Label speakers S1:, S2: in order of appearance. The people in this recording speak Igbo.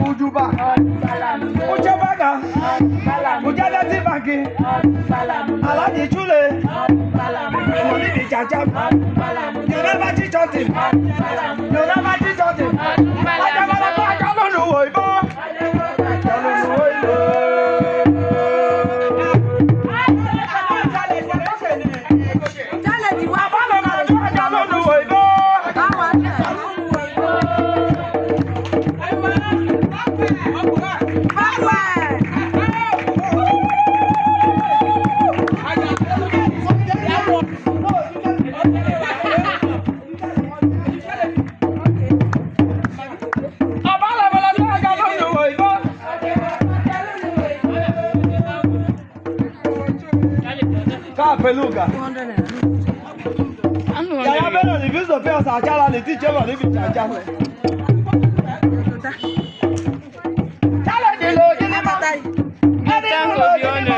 S1: Ujuba, Ujabaga, Ujada Tibaki, Aladi Chule, Molini Jajab, you never teach us him, you never teach us him. I don't know why, Peluga. Yaya bẹ́ẹ̀ ni fíìsì òfin ọ̀sán àjálà lè ti jẹ́wọ̀ níbi ìjàjà. Jálẹ̀ ní lo kí ní bàtà yìí. Ẹni kò bí ọ̀nà.